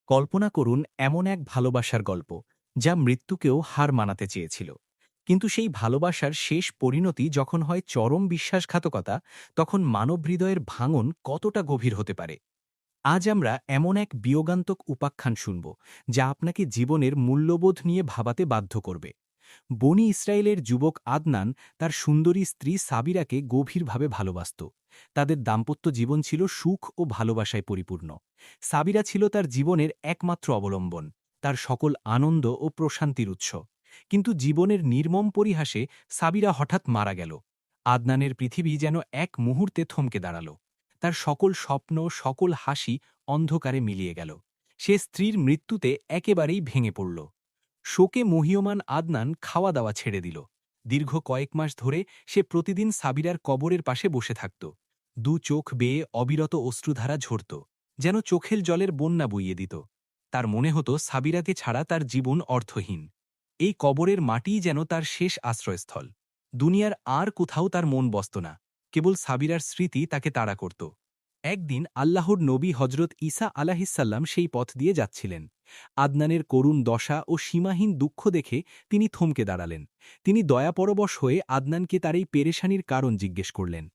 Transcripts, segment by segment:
কল্পনা করুন এমন এক ভালোবাসার গল্প যা মৃত্যুকেও হার মানাতে চেয়েছিল। কিন্তু সেই ভালোবাসার শেষ পরিণতি যখন হয় চরম বিশ্বাসঘাতকতা, তখন মানব হৃদয়ের ভাঙন কতটা গভীর হতে পারে। আজ আমরা এমন এক বিয়োগান্তক উপাখ্যান শুনব যা আপনাকে জীবনের মূল্যবোধ নিয়ে ভাবাতে বাধ্য করবে। বনি ইসরায়েলের যুবক আদনান তার সুন্দরী স্ত্রী সাবিরাকে গভীরভাবে ভালোবাসত। তাদের দাম্পত্য জীবন ছিল সুখ ও ভালোবাসায় পরিপূর্ণ। সাবিরা ছিল তার জীবনের একমাত্র অবলম্বন, তার সকল আনন্দ ও প্রশান্তির উৎস। কিন্তু জীবনের নির্মম পরিহাসে সাবিরা হঠাৎ মারা গেল। আদনানের পৃথিবী যেন এক মুহূর্তে থমকে দাঁড়াল। তার সকল স্বপ্ন, সকল হাসি অন্ধকারে মিলিয়ে গেল। সে স্ত্রীর মৃত্যুতে একেবারেই ভেঙে পড়ল। শোকে মহীয়মান আদনান খাওয়া দাওয়া ছেড়ে দিল। দীর্ঘ কয়েক মাস ধরে সে প্রতিদিন সাবিরার কবরের পাশে বসে থাকত। দু চোখ বেয়ে অবিরত অশ্রুধারা ঝরত, যেন চোখের জলের বন্যা বইয়ে দিত। তার মনে হতো সাবিরাকে ছাড়া তার জীবন অর্থহীন। এই কবরের মাটিই যেন তার শেষ আশ্রয়স্থল। দুনিয়ার আর কোথাও তার মন বসত না, কেবল সাবিরার স্মৃতি তাকে তাড়া করত। একদিন আল্লাহর নবী হজরত ঈসা আলাহিসাল্লাম সেই পথ দিয়ে যাচ্ছিলেন। আদনানের করুণ দশা ও সীমাহীন দুঃখ দেখে তিনি থমকে দাঁড়ালেন। তিনি দয়াপরবশ হয়ে আদনানকে তার এই পেরেশানির কারণ জিজ্ঞেস করলেন।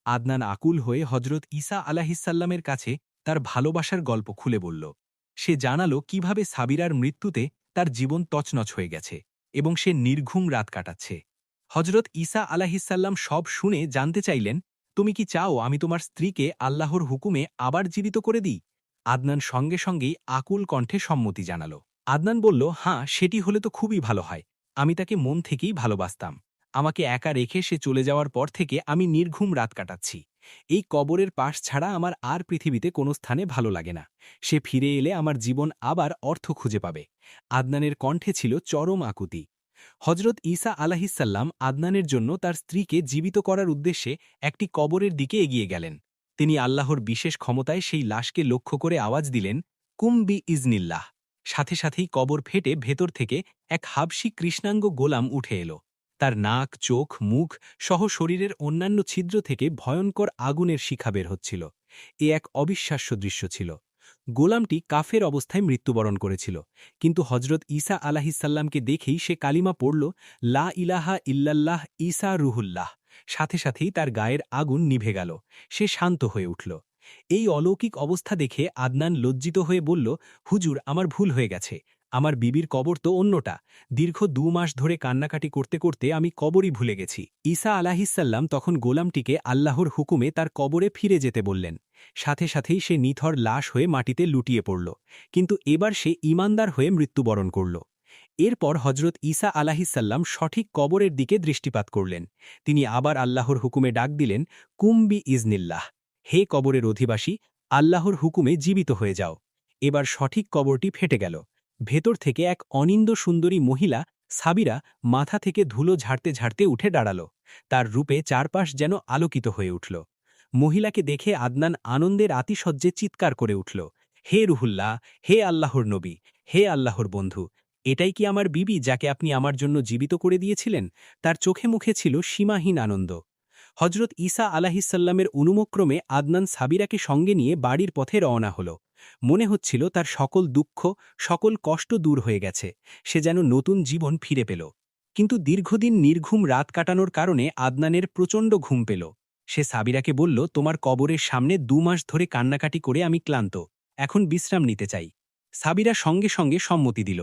আদনান আকুল হয়ে হজরত ঈসা আলাহিসাল্লামের কাছে তার ভালোবাসার গল্প খুলে বলল। সে জানালো কিভাবে সাবিরার মৃত্যুতে তার জীবন তছনছ হয়ে গেছে এবং সে নির্ঘুম রাত কাটাচ্ছে। হজরত ঈসা আলাহিসাল্লাম সব শুনে জানতে চাইলেন, তুমি কি চাও আমি তোমার স্ত্রীকে আল্লাহর হুকুমে আবার জীবিত করে দিই? আদনান সঙ্গে সঙ্গেই আকুল কণ্ঠে সম্মতি জানাল। আদনান বলল, হ্যাঁ, সেটি হলে তো খুবই ভালো হয়। আমি তাকে মন থেকেই ভালোবাসতাম। আমাকে একা রেখে সে চলে যাওয়ার পর থেকে আমি নির্ঘুম রাত কাটাচ্ছি। এই কবরের পাশ ছাড়া আমার আর পৃথিবীতে কোনো স্থানে ভালো লাগে না। সে ফিরে এলে আমার জীবন আবার অর্থ খুঁজে পাবে। আদনানের কণ্ঠে ছিল চরম আকুতি। হজরত ঈসা আলাহিসাল্লাম আদনানের জন্য তার স্ত্রীকে জীবিত করার উদ্দেশ্যে একটি কবরের দিকে এগিয়ে গেলেন। তিনি আল্লাহর বিশেষ ক্ষমতায় সেই লাশকে লক্ষ্য করে আওয়াজ দিলেন, কুম বি ইজনিল্লাহ। সাথে সাথেই কবর ফেটে ভেতর থেকে এক হাবশী কৃষ্ণাঙ্গ গোলাম উঠে এলো। তার নাক, চোখ, মুখ সহ শরীরের অন্যান্য ছিদ্র থেকে ভয়ঙ্কর আগুনের শিখা বের হচ্ছিল। এ এক অবিশ্বাস্য দৃশ্য ছিল। গোলামটি কাফের অবস্থায় মৃত্যুবরণ করেছিল, কিন্তু হজরত ঈসা আলাহিসাল্লামকে দেখেই সে কালিমা পড়ল, লা ইলাহা ইল্লাল্লাহ ঈসা রুহুল্লাহ। সাথে সাথেই তার গায়ের আগুন নিভে গেল। সে শান্ত হয়ে উঠল। এই অলৌকিক অবস্থা দেখে আদনান লজ্জিত হয়ে বলল, হুজুর, আমার ভুল হয়ে গেছে। আমার বিবির কবর তো অন্যটা। দীর্ঘ ২ মাস ধরে কান্নাকাটি করতে করতে আমি কবরই ভুলে গেছি। ঈসা আলাহিসাল্লাম তখন গোলামটিকে আল্লাহর হুকুমে তার কবরে ফিরে যেতে বললেন। সাথে সাথেই সে নিথর লাশ হয়ে মাটিতে লুটিয়ে পড়ল, কিন্তু এবার সে ঈমানদার হয়ে মৃত্যুবরণ করল। এরপর হজরত ঈসা আলাহিসাল্লাম সঠিক কবরের দিকে দৃষ্টিপাত করলেন। তিনি আবার আল্লাহর হুকুমে ডাক দিলেন, কুম্বি ইজনিল্লাহ। হে কবরের অধিবাসী, আল্লাহর হুকুমে জীবিত হয়ে যাও। এবার সঠিক কবরটি ফেটে গেল। ভেতর থেকে এক অনিন্দ সুন্দরী মহিলা সাবিরা মাথা থেকে ধুলো ঝাড়তে ঝাড়তে উঠে দাঁড়াল। তার রূপে চারপাশ যেন আলোকিত হয়ে উঠল। মহিলাকে দেখে আদনান আনন্দের আতিশয্যে চিৎকার করে উঠল, হে রুহুল্লাহ, হে আল্লাহর নবী, হে আল্লাহর বন্ধু! এটাই কি আমার বিবি যাকে আপনি আমার জন্য জীবিত করে দিয়েছিলেন? তার চোখে মুখে ছিল সীমাহীন আনন্দ। হজরত ঈসা আলাহিসাল্লামের অনুমক্রমে আদনান সাবিরাকে সঙ্গে নিয়ে বাড়ির পথে রওনা হল। মনে হচ্ছিল তার সকল দুঃখ, সকল কষ্ট দূর হয়ে গেছে। সে যেন নতুন জীবন ফিরে পেল। কিন্তু দীর্ঘদিন নির্ঘুম রাত কাটানোর কারণে আদনানের প্রচণ্ড ঘুম পেল। সে সাবিরাকে বলল, তোমার কবরের সামনে ২ মাস ধরে কান্নাকাটি করে আমি ক্লান্ত। এখন বিশ্রাম নিতে চাই। সাবিরা সঙ্গে সঙ্গে সম্মতি দিল।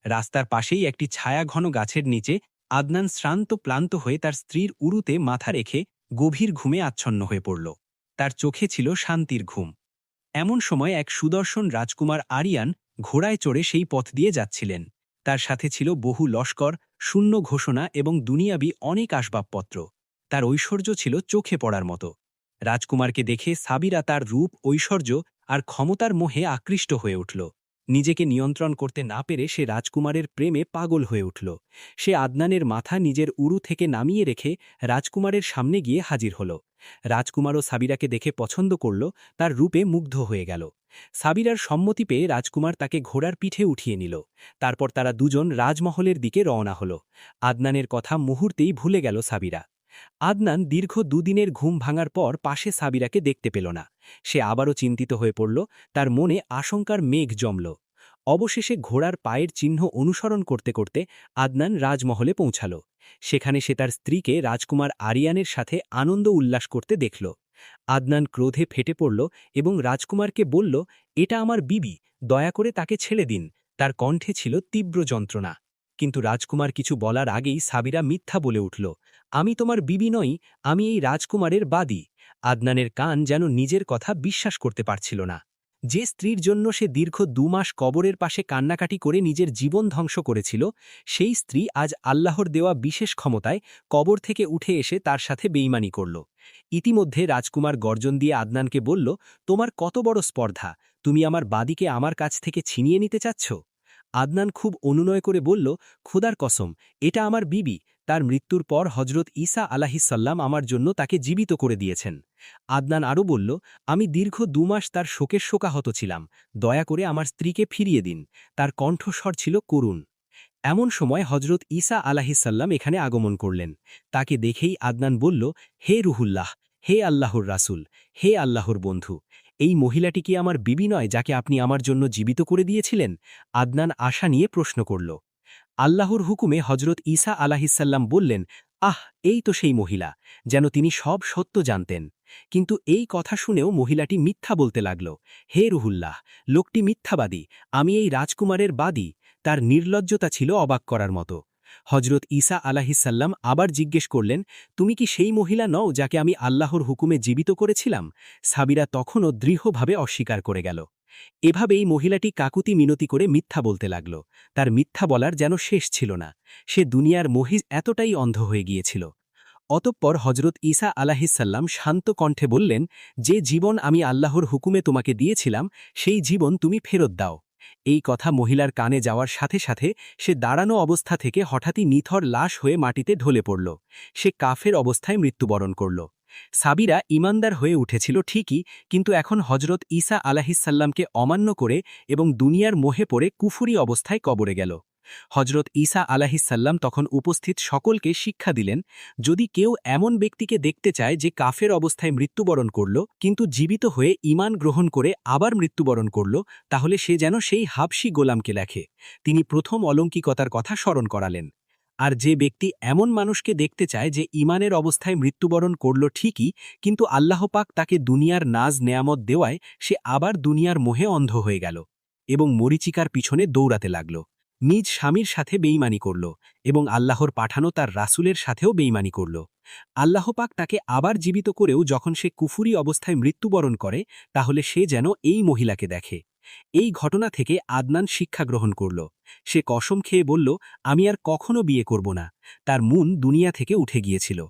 রাস্তার পাশেই একটি ছায়াঘন গাছের নিচে আদনান শ্রান্ত ক্লান্ত হয়ে তার স্ত্রীর উরুতে মাথা রেখে গভীর ঘুমে আচ্ছন্ন হয়ে পড়ল। তার চোখে ছিল শান্তির ঘুম। এমন সময় এক সুদর্শন রাজকুমার আরিয়ান ঘোড়ায় চড়ে সেই পথ দিয়ে যাচ্ছিলেন। তার সাথে ছিল বহু লস্কর, শূন্য ঘোষণা এবং দুনিয়াবি অনেক আসবাবপত্র। তার ঐশ্বর্য ছিল চোখে পড়ার মতো। রাজকুমারকে দেখে সাবিরা তার রূপ, ঐশ্বর্য আর ক্ষমতার মোহে আকৃষ্ট হয়ে উঠল। নিজেকে নিয়ন্ত্রণ করতে না পেরে সে রাজকুমারের প্রেমে পাগল হয়ে উঠল। সে আদনানের মাথা নিজের উরু থেকে নামিয়ে রেখে রাজকুমারের সামনে গিয়ে হাজির হল। রাজকুমারও সাবিরাকে দেখে পছন্দ করল, তার রূপে মুগ্ধ হয়ে গেল। সাবিরার সম্মতি পেয়ে রাজকুমার তাকে ঘোড়ার পিঠে উঠিয়ে নিল। তারপর তারা দুজন রাজমহলের দিকে রওনা হল। আদনানের কথা মুহূর্তেই ভুলে গেল সাবিরা। আদনান দীর্ঘ ২ দিনের ঘুম ভাঙার পর পাশে সাবিরাকে দেখতে পেল না। সে আবারও চিন্তিত হয়ে পড়ল। তার মনে আশঙ্কার মেঘ জমল। অবশেষে ঘোড়ার পায়ের চিহ্ন অনুসরণ করতে করতে আদনান রাজমহলে পৌঁছাল। সেখানে সে তার স্ত্রীকে রাজকুমার আরিয়ানের সাথে আনন্দ উল্লাস করতে দেখল। আদনান ক্রোধে ফেটে পড়ল এবং রাজকুমারকে বলল, এটা আমার বিবি, দয়া করে তাকে ছেড়ে দিন। তার কণ্ঠে ছিল তীব্র যন্ত্রণা। কিন্তু রাজকুমার কিছু বলার আগেই সাবিরা মিথ্যা বলে উঠল, আমি তোমার বিবি নই, আমি এই রাজকুমারের বাদী। আদনানের কান যেন নিজের কথা বিশ্বাস করতে পারছিল না। যে স্ত্রীর জন্য সে দীর্ঘ 2 মাস কবরের পাশে কান্নাকাটি করে নিজের জীবন ধ্বংস করেছিল, সেই স্ত্রী আজ আল্লাহর দেওয়া বিশেষ ক্ষমতায় কবর থেকে উঠে এসে তার সাথে বেইমানি করল। ইতিমধ্যে রাজকুমার গর্জন দিয়ে আদনানকে বলল, তোমার কত বড় স্পর্ধা, তুমি আমার বাদীকে আমার কাছ থেকে ছিনিয়ে নিতে চাচ্ছ? আদনান খুব অনুনয় করে বলল, খোদার কসম, এটা আমার বিবি, তার মৃত্যুর পর হজরত ঈসা আলাহিসাল্লাম আমার জন্য তাকে জীবিত করে দিয়েছেন। আদনান আরও বলল, আমি দীর্ঘ 2 মাস তার শোকের শোকাহত ছিলাম, দয়া করে আমার স্ত্রীকে ফিরিয়ে দিন। তার কণ্ঠস্বর ছিল করুণ। এমন সময় হজরত ঈসা আলাহিসাল্লাম এখানে আগমন করলেন। তাকে দেখেই আদনান বলল, হে রুহুল্লাহ, হে আল্লাহর রাসূল, হে আল্লাহর বন্ধু, এই মহিলাটি কি আমার বিবি নয় যাকে আপনি আমার জন্য জীবিত করে দিয়েছিলেন? আদনান আশা নিয়ে প্রশ্ন করল। আল্লাহর হুকুমে হজরত ঈসা আলাহিসাল্লাম বললেন, আহ, এই তো সেই মহিলা, যেন তিনি সব সত্য জানতেন। কিন্তু এই কথা শুনেও মহিলাটি মিথ্যা বলতে লাগল, হে রুহুল্লাহ, লোকটি মিথ্যাবাদী, আমি এই রাজকুমারের বাদী। তার নির্লজ্জতা ছিল অবাক করার মতো। হজরত ঈসা আলাহিসাল্লাম আবার জিজ্ঞেস করলেন, তুমি কি সেই মহিলা নও যাকে আমি আল্লাহর হুকুমে জীবিত করেছিলাম? সাবিরা তখনও দৃঢ়ভাবে অস্বীকার করে গেল। এভাবেই মহিলাটি কাকুতি মিনতি করে মিথ্যা বলতে লাগল। তার মিথ্যা বলার যেন শেষ ছিল না। সে দুনিয়ার মোহে এতটাই অন্ধ হয়ে গিয়েছিল। অতঃপর হজরত ঈসা আলাহিসাল্লাম শান্ত কণ্ঠে বললেন, যে জীবন আমি আল্লাহর হুকুমে তোমাকে দিয়েছিলাম, সেই জীবন তুমি ফেরত দাও। এই কথা মহিলার কানে যাওয়ার সাথে সাথে সে দাঁড়ানো অবস্থা থেকে হঠাৎই নিথর লাশ হয়ে মাটিতে ঢলে পড়ল। সে কাফের অবস্থায় মৃত্যুবরণ করল। সাবিরা ইমানদার হয়ে উঠেছিল ঠিকই, কিন্তু এখন হজরত ঈসা আলাহিসাল্লামকে অমান্য করে এবং দুনিয়ার মোহে পড়ে কুফুরি অবস্থায় কবরে গেল। হজরত ঈসা আলাহিসাল্লাম তখন উপস্থিত সকলকে শিক্ষা দিলেন, যদি কেউ এমন ব্যক্তিকে দেখতে চায় যে কাফের অবস্থায় মৃত্যুবরণ করল কিন্তু জীবিত হয়ে ঈমান গ্রহণ করে আবার মৃত্যুবরণ করল, তাহলে সে যেন সেই হাবশী গোলামকে লেখে। তিনি প্রথম অলৌকিকতার কথা স্মরণ করালেন। আর যে ব্যক্তি এমন মানুষকে দেখতে চায় যে ঈমানের অবস্থায় মৃত্যুবরণ করল ঠিকই, কিন্তু আল্লাহ পাক তাকে দুনিয়ার নাজ নেয়ামত দেওয়ায় সে আবার দুনিয়ার মোহে অন্ধ হয়ে গেল এবং মরীচিকার পিছনে দৌড়াতে লাগল। নিজ স্বামীর সাথে বেইমানি করল এবং আল্লাহর পাঠানো তার রাসূলের সাথেও বেইমানি করল। আল্লাহ পাক তাকে আবার জীবিত করেও যখন সে কুফুরি অবস্থায় মৃত্যুবরণ করে, তাহলে সে যেন এই মহিলাকে দেখে। এই ঘটনা থেকে আদনান শিক্ষা গ্রহণ করল। সে কসম খেয়ে বলল, আমি আর কখনো বিয়ে করব না। তার মন দুনিয়া থেকে উঠে গিয়েছিল।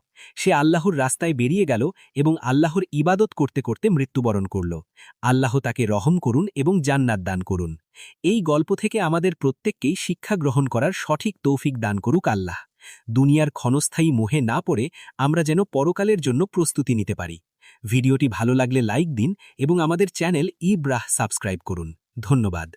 সে আল্লাহর রাস্তায় বেরিয়ে গেল এবং আল্লাহর ইবাদত করতে করতে মৃত্যুবরণ করল। আল্লাহ তাকে রহম করুন এবং জান্নাত দান করুন। এই গল্প থেকে আমাদের প্রত্যেককেই শিক্ষা গ্রহণ করার সঠিক তৌফিক দান করুক আল্লাহ। দুনিয়ার ক্ষণস্থায়ী মোহে না পড়ে আমরা যেন পরকালের জন্য প্রস্তুতি নিতে পারি। ভিডিওটি ভালো লাগলে লাইক দিন এবং আমাদের চ্যানেল ইব্রাহ সাবস্ক্রাইব করুন। ধন্যবাদ।